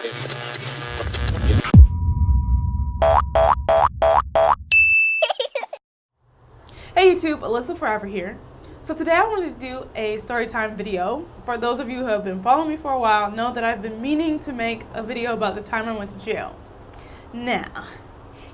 Hey YouTube, Alyssa Forever here. So today I wanted to do a story time video. For those of you who have been following me for a while, know that I've been meaning to make a video about the time I went to jail. Now,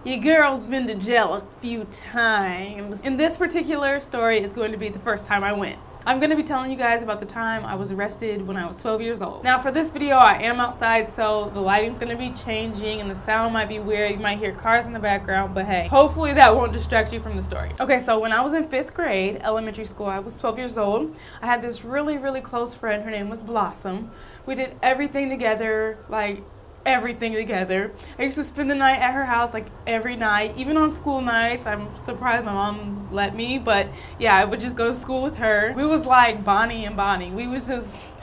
your girl's been to jail a few times. In this particular story, it's going to be the first time I went. I'm going to be telling you guys about the time I was arrested when I was 12 years old. Now for this video, I am outside, so the lighting's going to be changing and the sound might be weird. You might hear cars in the background, but hey, hopefully that won't distract you from the story. Okay, so when I was in 5th grade, elementary school, I was 12 years old. I had this really close friend. Her name was Blossom. We did everything together, like everything together. I used to spend the night at her house like every night, even on school nights. I'm surprised my mom let me, but yeah, I would just go to school with her. We was like Bonnie and Bonnie. We was just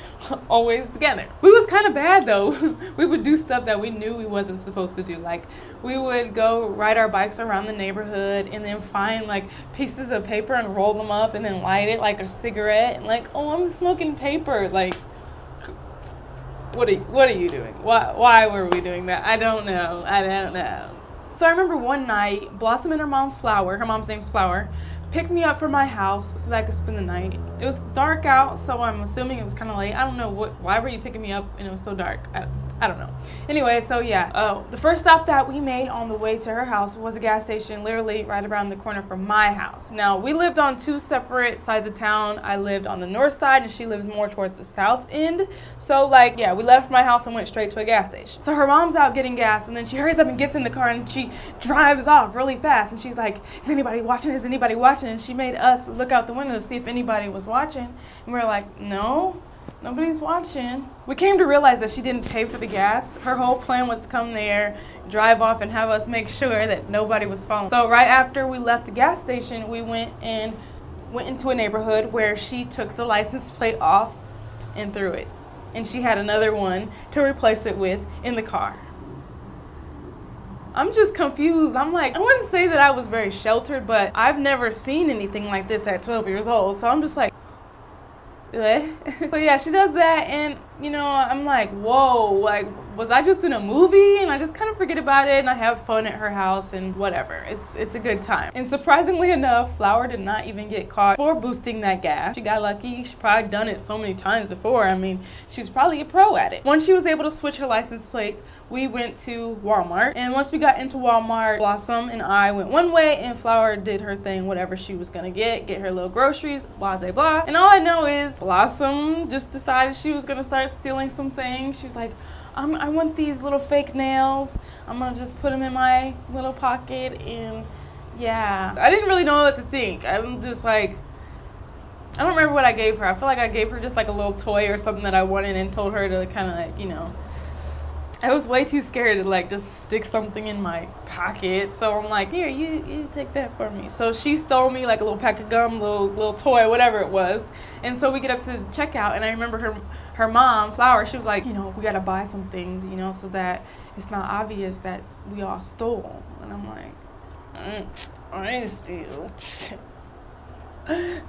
always together. We was kind of bad though. We would do stuff that we knew we wasn't supposed to do. Like we would go ride our bikes around the neighborhood and then find like pieces of paper and roll them up and then light it like a cigarette and like, oh, I'm smoking paper. Like, what are you doing? Why were we doing that? I don't know. So I remember one night, Blossom and her mom, Flower, her mom's name's Flower, picked me up from my house so that I could spend the night. It was dark out, so I'm assuming it was kind of late. I don't know why were you picking me up and it was so dark? I don't know. Anyway, so yeah, the first stop that we made on the way to her house was a gas station literally right around the corner from my house. Now, we lived on 2 separate sides of town. I lived on the north side and she lives more towards the south end. So like, yeah, we left my house and went straight to a gas station. So her mom's out getting gas and then she hurries up and gets in the car and she drives off really fast. And she's like, is anybody watching? Is anybody watching? And she made us look out the window to see if anybody was watching. And we were like, no. Nobody's watching. We came to realize that she didn't pay for the gas. Her whole plan was to come there, drive off, and have us make sure that nobody was following. So right after we left the gas station, we went into a neighborhood where she took the license plate off and threw it. And she had another one to replace it with in the car. I'm just confused. I'm like, I wouldn't say that I was very sheltered, but I've never seen anything like this at 12 years old. So I'm just like, so yeah, she does that and you know, I'm like, whoa, like was I just in a movie? And I just kind of forget about it and I have fun at her house and whatever. It's a good time. And surprisingly enough, Flower did not even get caught for boosting that gas. She got lucky. She's probably done it so many times before. I mean, she's probably a pro at it. Once she was able to switch her license plates, we went to Walmart. And once we got into Walmart, Blossom and I went one way and Flower did her thing, whatever she was gonna get her little groceries, blah, blah, blah. And all I know is Blossom just decided she was gonna start stealing some things. She was like, I want these little fake nails. I'm gonna just put them in my little pocket and yeah. I didn't really know what to think. I'm just like, I don't remember what I gave her. I feel like I gave her just like a little toy or something that I wanted and told her to kind of like, you know, I was way too scared to like just stick something in my pocket. So I'm like, here, you take that for me. So she stole me like a little pack of gum, little toy, whatever it was. And so we get up to the checkout and I remember her mom, Flower, she was like, you know, we gotta buy some things, you know, so that it's not obvious that we all stole. And I'm like, I ain't steal.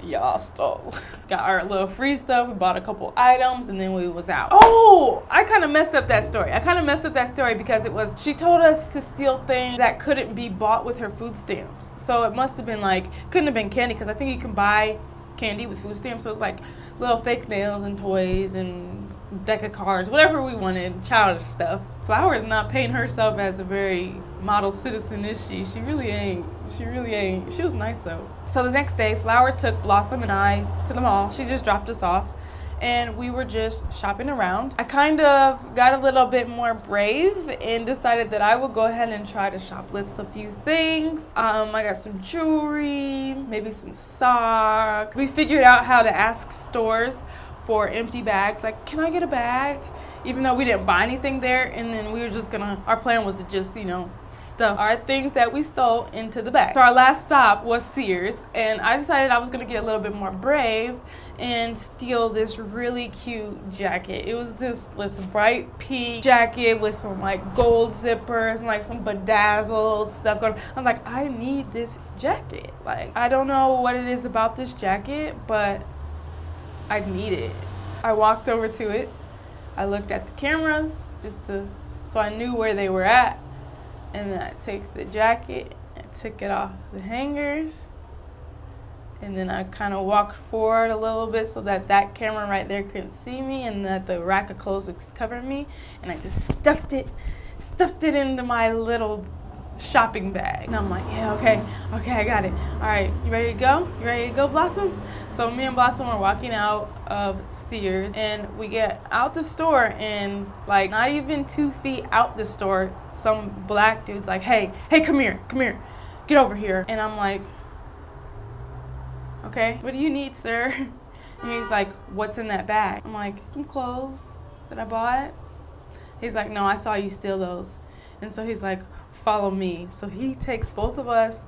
Y'all stole. Got our little free stuff. We bought a couple items and then we was out. Oh, I kind of messed up that story. Because she told us to steal things that couldn't be bought with her food stamps. So it must have been like, couldn't have been candy because I think you can buy candy with food stamps. So it's like little fake nails and toys and deck of cards, whatever we wanted, childish stuff. Flower is not painting herself as a very model citizen, is she? She really ain't. She was nice though. So the next day, Flower took Blossom and I to the mall. She just dropped us off and we were just shopping around. I kind of got a little bit more brave and decided that I would go ahead and try to shoplift a few things. I got some jewelry, maybe some socks. We figured out how to ask stores for empty bags, like, can I get a bag? Even though we didn't buy anything there, and then we were just our plan was to just, you know, stuff our things that we stole into the bag. So our last stop was Sears, and I decided I was gonna get a little bit more brave and steal this really cute jacket. It was just this bright pink jacket with some like gold zippers and like some bedazzled stuff going on. I'm like, I need this jacket. Like, I don't know what it is about this jacket, but I need it. I walked over to it. I looked at the cameras just to So I knew where they were at. And then I took the jacket and took it off the hangers. And then I kind of walked forward a little bit so that that camera right there couldn't see me and that the rack of clothes was covering me. And I just stuffed it into my little shopping bag. And I'm like, yeah, okay, I got it. All right, you ready to go? You ready to go, Blossom? So me and Blossom were walking out of Sears, and we get out the store, and like not even 2 feet out the store, some black dude's like, hey, come here, get over here. And I'm like, okay, what do you need, sir? And he's like, what's in that bag? I'm like, some clothes that I bought. He's like, no, I saw you steal those. And so he's like, follow me. So he takes both of us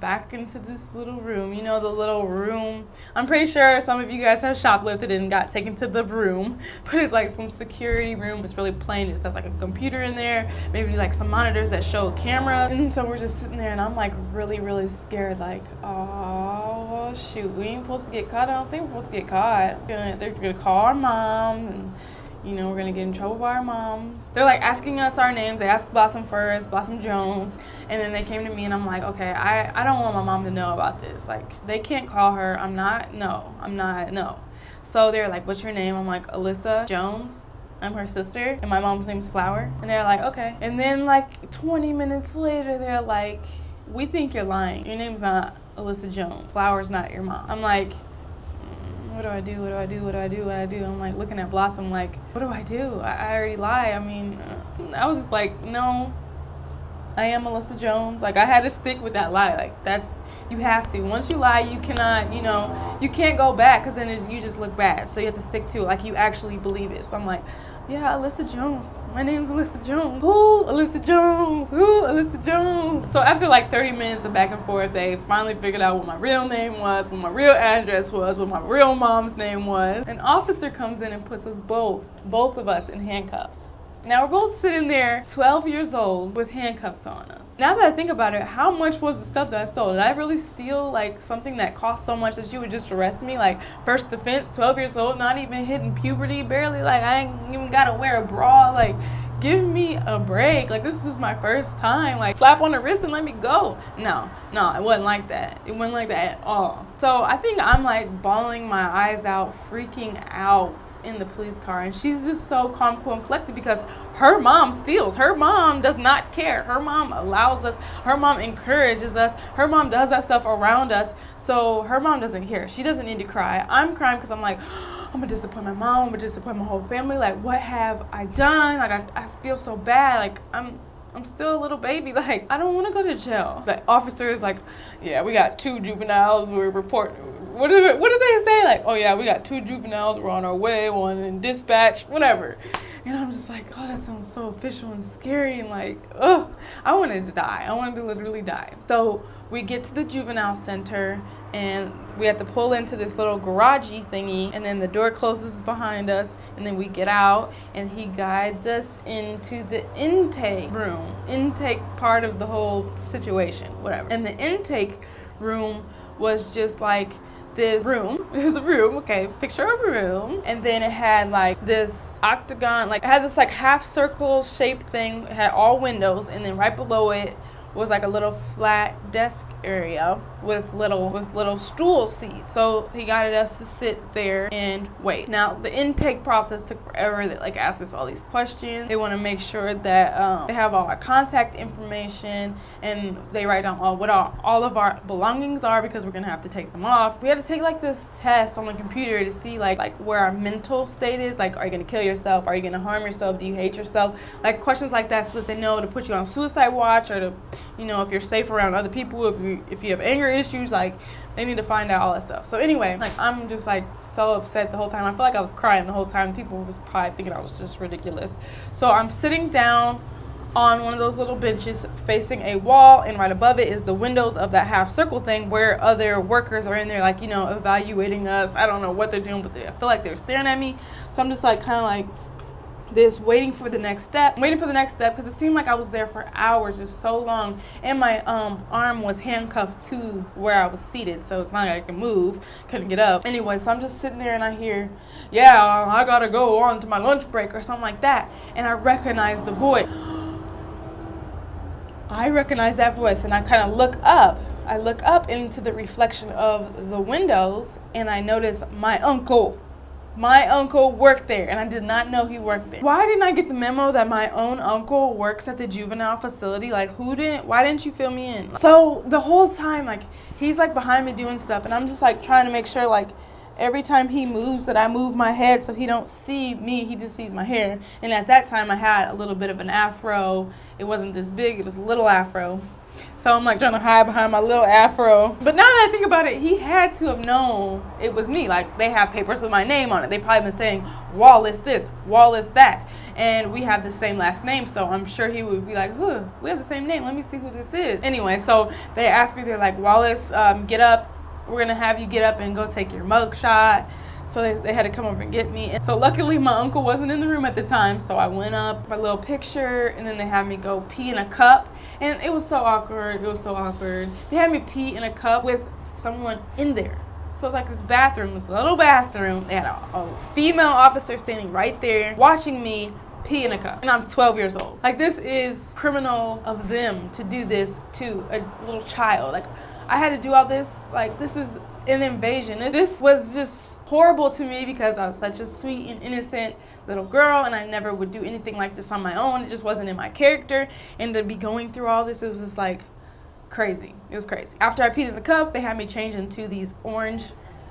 back into this little room. You know, the little room. I'm pretty sure some of you guys have shoplifted and got taken to the room, but it's like some security room. It's really plain. It just has like a computer in there, maybe like some monitors that show cameras. And so we're just sitting there, and I'm like really, really scared. Like, oh shoot, we ain't supposed to get caught. I don't think we're supposed to get caught. They're gonna call our mom, and you know, we're gonna get in trouble by our moms. They're like asking us our names. They asked Blossom first, Blossom Jones, and then they came to me, and I'm like, okay, I don't want my mom to know about this. Like, they can't call her. I'm not, no. So they're like, what's your name? I'm like, Alyssa Jones. I'm her sister, and my mom's name's Flower. And they're like, okay. And then like 20 minutes later, they're like, we think you're lying. Your name's not Alyssa Jones. Flower's not your mom. I'm like, what do I do? I'm like looking at Blossom like, what do I do? I already lied. I mean, I was just like, no, I am Alyssa Jones. Like, I had to stick with that lie. Like, that's, you have to. Once you lie, you cannot, you know, you can't go back, because then you just look bad. So you have to stick to it. Like, you actually believe it. So I'm like, yeah, Alyssa Jones. My name's Alyssa Jones. Who? Alyssa Jones. Who? Alyssa Jones. So after like 30 minutes of back and forth, they finally figured out what my real name was, what my real address was, what my real mom's name was. An officer comes in and puts us both of us in handcuffs. Now we're both sitting there, 12 years old, with handcuffs on us. Now that I think about it, how much was the stuff that I stole? Did I really steal like something that cost so much that you would just arrest me? Like, first offense, 12 years old, not even hitting puberty, barely, like I ain't even gotta wear a bra. Like, give me a break. Like, this is my first time. Like, slap on the wrist and let me go. No, it wasn't like that. It wasn't like that at all. So I think I'm like bawling my eyes out, freaking out in the police car. And she's just so calm, cool, and collected, because her mom steals. Her mom does not care. Her mom allows us. Her mom encourages us. Her mom does that stuff around us. So her mom doesn't care. She doesn't need to cry. I'm crying because I'm like, I'm gonna disappoint my mom. I'm gonna disappoint my whole family. Like, what have I done? Like, I feel so bad. Like, I'm still a little baby. Like, I don't want to go to jail. The officer is like, yeah, we got 2 juveniles. We're reporting. What did they say? Like, oh yeah, we got 2 juveniles. We're on our way. One in dispatch. Whatever. And I'm just like, oh, that sounds so official and scary. And like, oh, I wanted to die. I wanted to literally die. So we get to the juvenile center, and we have to pull into this little garagey thingy, and then the door closes behind us, and then we get out, and he guides us into the intake room, intake part of the whole situation, whatever. And the intake room was just like this room. It was a room, okay, picture of a room, and then it had like this octagon, like it had this like half circle shaped thing. It had all windows, and then right below it was like a little flat desk area with little stool seats. So he guided us to sit there and wait. Now the intake process took forever. They like asked us all these questions. They want to make sure that they have all our contact information, and they write down what all of our belongings are, because we're gonna have to take them off. We had to take like this test on the computer to see like where our mental state is. Like, are you gonna kill yourself? Are you gonna harm yourself? Do you hate yourself? Like questions like that, so that they know to put you on suicide watch, or to, you know, if you're safe around other people, if you have anger issues, like they need to find out all that stuff. So anyway, like I'm just like so upset the whole time. I feel like I was crying the whole time. People was probably thinking I was just ridiculous. So I'm sitting down on one of those little benches facing a wall, and right above it is the windows of that half circle thing where other workers are in there, like, you know, evaluating us. I don't know what they're doing, but I feel like they're staring at me. So I'm just like kind of like this waiting for the next step because it seemed like I was there for hours, just so long, and my arm was handcuffed to where I was seated, so it's not like I can move, couldn't get up. Anyway, so I'm just sitting there and I hear, yeah, I gotta go on to my lunch break or something like that, and I recognize the voice. I recognize that voice, and I kind of look up. I look up into the reflection of the windows, and I notice my uncle. My uncle worked there, and I did not know he worked there. Why didn't I get the memo that my own uncle works at the juvenile facility? Like, why didn't you fill me in? So the whole time, like, he's like behind me doing stuff, and I'm just like trying to make sure, like, every time he moves that I move my head so he don't see me, he just sees my hair. And at that time I had a little bit of an afro. It wasn't this big, it was a little afro. So I'm like trying to hide behind my little afro. But now that I think about it, he had to have known it was me. Like, they have papers with my name on it. They probably been saying Wallace this, Wallace that. And we have the same last name, so I'm sure he would be like, we have the same name. Let me see who this is. Anyway, so they asked me, they're like, Wallace, get up. We're going to have you get up and go take your mug shot. So they had to come over and get me. And so luckily my uncle wasn't in the room at the time. So I went up, my little picture, and then they had me go pee in a cup. And it was so awkward. They had me pee in a cup with someone in there. So it's like this bathroom, this little bathroom. They had a female officer standing right there watching me pee in a cup. And I'm 12 years old. Like, this is criminal of them to do this to a little child. Like, I had to do all this. Like, this is an invasion. This was just horrible to me because I was such a sweet and innocent little girl, and I never would do anything like this on my own. It just wasn't in my character. And to be going through all this, it was just like crazy. It was crazy. After I peed in the cup, they had me change into these orange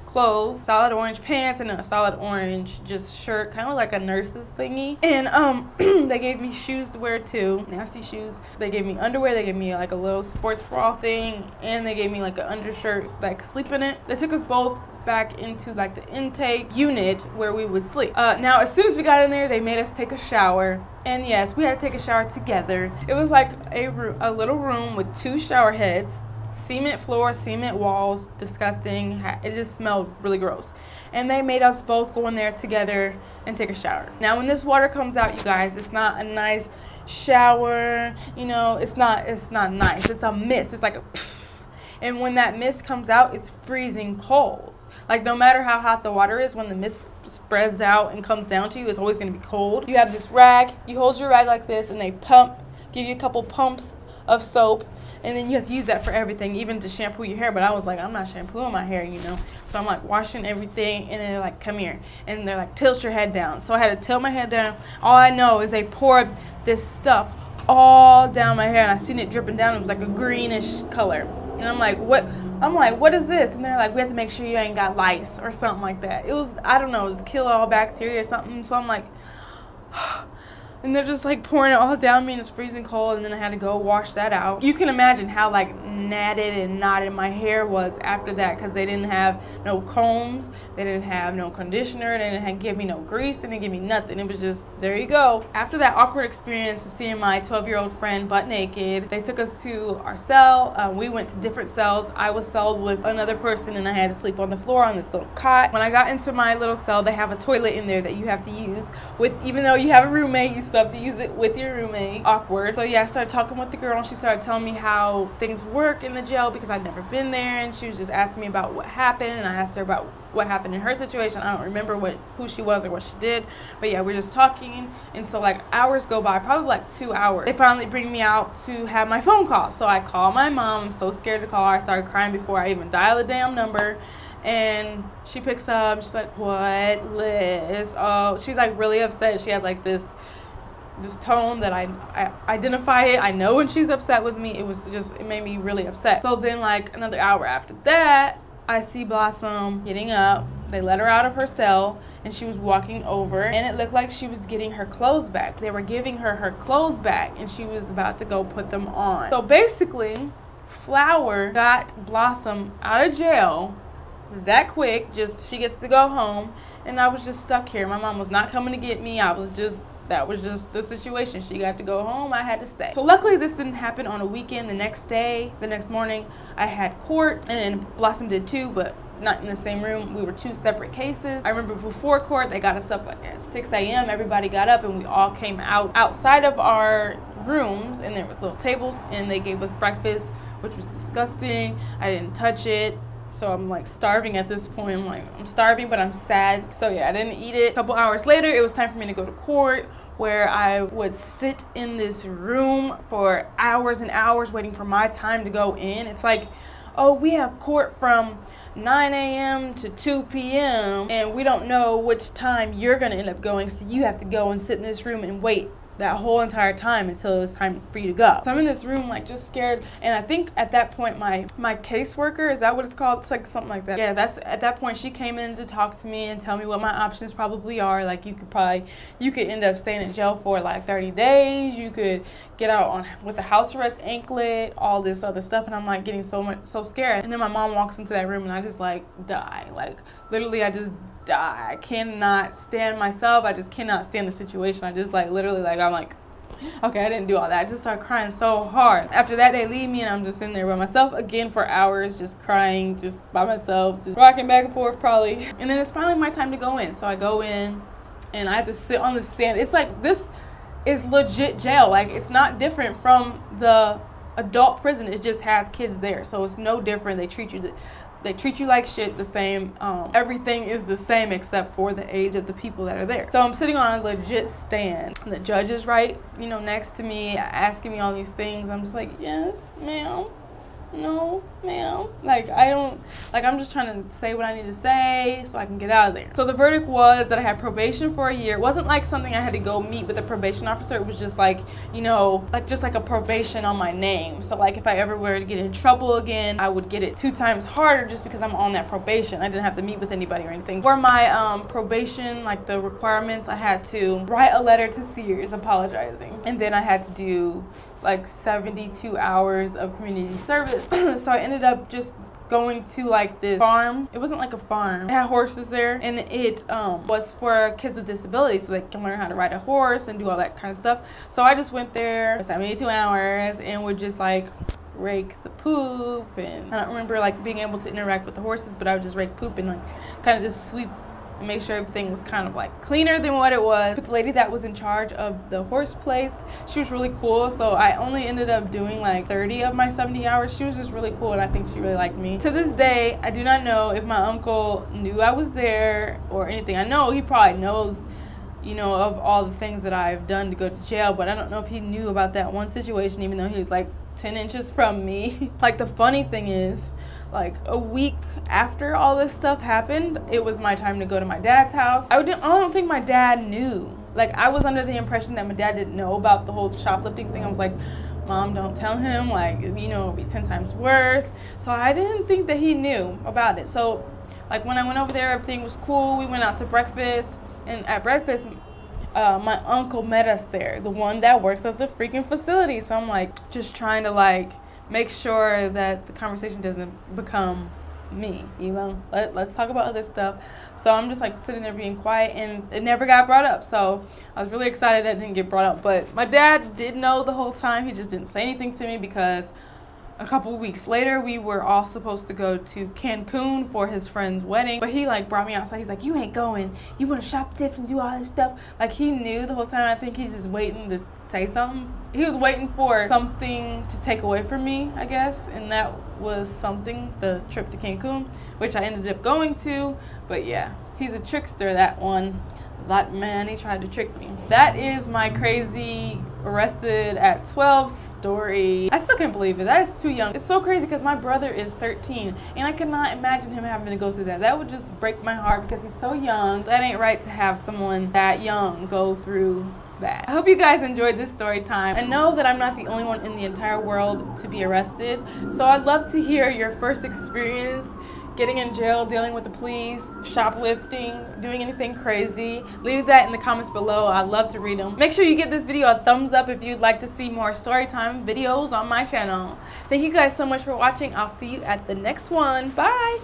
clothes, solid orange pants, and a solid orange just shirt, kind of like a nurse's thingy. And they gave me shoes to wear too, nasty shoes. They gave me underwear. They gave me like a little sports bra thing, and they gave me like an undershirt so that I could sleep in it. They took us both back into like the intake unit where we would sleep. Now, as soon as we got in there, they made us take a shower. And yes, we had to take a shower together. It was like a little room with 2 shower heads, cement floor, cement walls, disgusting. It just smelled really gross. And they made us both go in there together and take a shower. Now, when this water comes out, you guys, it's not a nice shower. You know, it's not nice. It's a mist. It's like a and when that mist comes out, it's freezing cold. Like, no matter how hot the water is, when the mist spreads out and comes down to you, it's always going to be cold. You have this rag. You hold your rag like this, and they give you a couple pumps of soap, and then you have to use that for everything, even to shampoo your hair. But I was like, I'm not shampooing my hair, you know. So I'm like washing everything, and then they're like, come here. And they're like, tilt your head down. So I had to tilt my head down. All I know is they poured this stuff all down my hair, and I seen it dripping down. It was like a greenish color. And I'm like, what is this? And they're like, we have to make sure you ain't got lice or something like that. It was, I don't know, it was to kill all bacteria or something. So I'm like, and they're just like pouring it all down me, and it's freezing cold, and then I had to go wash that out. You can imagine how like natted and knotted my hair was after that, because they didn't have no combs, they didn't have no conditioner, they didn't give me no grease, they didn't give me nothing. It was just, there you go. After that awkward experience of seeing my 12-year-old friend butt naked, they took us to our cell. We went to different cells. I was celled with another person, and I had to sleep on the floor on this little cot. When I got into my little cell, they have a toilet in there that you have to use with, even though you have a roommate, you still have to use it with your roommate. Awkward. So yeah, I started talking with the girl, and she started telling me how things work in the jail, because I'd never been there, and she was just asking me about what happened, and I asked her about what happened in her situation. I don't remember who she was or what she did, but yeah, we're just talking. And so like hours go by, probably like 2 hours. They finally bring me out to have my phone call. So I call my mom. I'm so scared to call her. I started crying before I even dial the damn number. And she picks up. She's like, what, Liz? Oh, she's like really upset. She had like this tone that I identify it. I know when she's upset with me. It made me really upset. So then like another hour after that, I see Blossom getting up. They let her out of her cell, and she was walking over, and it looked like she was getting her clothes back. They were giving her clothes back, and she was about to go put them on. So basically, Flower got Blossom out of jail that quick. She gets to go home, and I was just stuck here. My mom was not coming to get me. That was just the situation. She got to go home. I had to stay. So luckily this didn't happen on a weekend. The next morning, I had court, and Blossom did too, but not in the same room. We were 2 separate cases. I remember before court, they got us up like at 6 a.m. Everybody got up and we all came outside of our rooms, and there was little tables, and they gave us breakfast, which was disgusting. I didn't touch it. So I'm like starving at this point. I'm starving, but I'm sad. So yeah, I didn't eat it. A couple hours later, it was time for me to go to court, where I would sit in this room for hours and hours waiting for my time to go in. It's like, oh, we have court from 9 a.m. to 2 p.m. and we don't know which time you're gonna end up going, so you have to go and sit in this room and wait that whole entire time until it was time for you to go. So I'm in this room like just scared, and I think at that point my caseworker, is that what it's called? It's like something like that. Yeah, that's at that point she came in to talk to me and tell me what my options probably are. Like you could end up staying in jail for like 30 days. You could get out with a house arrest anklet, all this other stuff, and I'm like getting so scared. And then my mom walks into that room and I just like die. Like literally I just die. I cannot stand myself. I just cannot stand the situation. I just like literally like I'm like, okay, I didn't do all that. I just started crying so hard. After that, they leave me and I'm just in there by myself again for hours, just crying, just by myself, just rocking back and forth probably. And then it's finally my time to go in. So I go in and I have to sit on the stand. It's like, this is legit jail. Like, it's not different from the adult prison. It just has kids there. So it's no different. They treat you like shit the same. Everything is the same except for the age of the people that are there. So I'm sitting on a legit stand. The judge is right, next to me, asking me all these things. I'm just like, yes, ma'am. No, ma'am. I'm just trying to say what I need to say so I can get out of there. So the verdict was that I had probation for a year. It wasn't like something I had to go meet with a probation officer. It was just like, just like a probation on my name. So like if I ever were to get in trouble again, I would get it 2 times harder just because I'm on that probation. I didn't have to meet with anybody or anything. For my probation, like the requirements, I had to write a letter to Sears apologizing. And then I had to do like 72 hours of community service. So I ended up just going to like this farm. It wasn't like a farm. It had horses there, and it was for kids with disabilities so they can learn how to ride a horse and do all that kind of stuff. So I just went there for 72 hours and would just like rake the poop, and I don't remember like being able to interact with the horses, but I would just rake poop and like kind of just sweep and make sure everything was kind of like cleaner than what it was. But the lady that was in charge of the horse place, she was really cool. So I only ended up doing like 30 of my 70 hours. She was just really cool, and I think she really liked me. To this day, I do not know if my uncle knew I was there or anything. I know he probably knows, of all the things that I've done to go to jail, but I don't know if he knew about that one situation, even though he was like 10 inches from me. Like the funny thing is, like a week after all this stuff happened, it was my time to go to my dad's house. I don't think my dad knew. Like I was under the impression that my dad didn't know about the whole shoplifting thing. I was like, Mom, don't tell him, like, it'll be 10 times worse. So I didn't think that he knew about it. So like when I went over there, everything was cool. We went out to breakfast, and at breakfast, my uncle met us there, the one that works at the freaking facility. So I'm like just trying to like make sure that the conversation doesn't become me, let's talk about other stuff. So I'm just like sitting there being quiet, and it never got brought up. So I was really excited that it didn't get brought up. But my dad did know the whole time. He just didn't say anything to me because a couple of weeks later, we were all supposed to go to Cancun for his friend's wedding. But he like brought me outside. He's like, you ain't going. You want to shoplift and do all this stuff. Like he knew the whole time. I think he's just waiting to say something. He was waiting for something to take away from me, I guess. And that was something, the trip to Cancun, which I ended up going to. But yeah, he's a trickster, that one. That man, he tried to trick me. That is my crazy arrested at 12 story. I still can't believe it. That is too young. It's so crazy because my brother is 13 and I could not imagine him having to go through that. That would just break my heart because he's so young. That ain't right to have someone that young go through that. I hope you guys enjoyed this story time. I know that I'm not the only one in the entire world to be arrested, so I'd love to hear your first experience getting in jail, dealing with the police, shoplifting, doing anything crazy. Leave that in the comments below. I'd love to read them. Make sure you give this video a thumbs up if you'd like to see more storytime videos on my channel. Thank you guys so much for watching. I'll see you at the next one. Bye!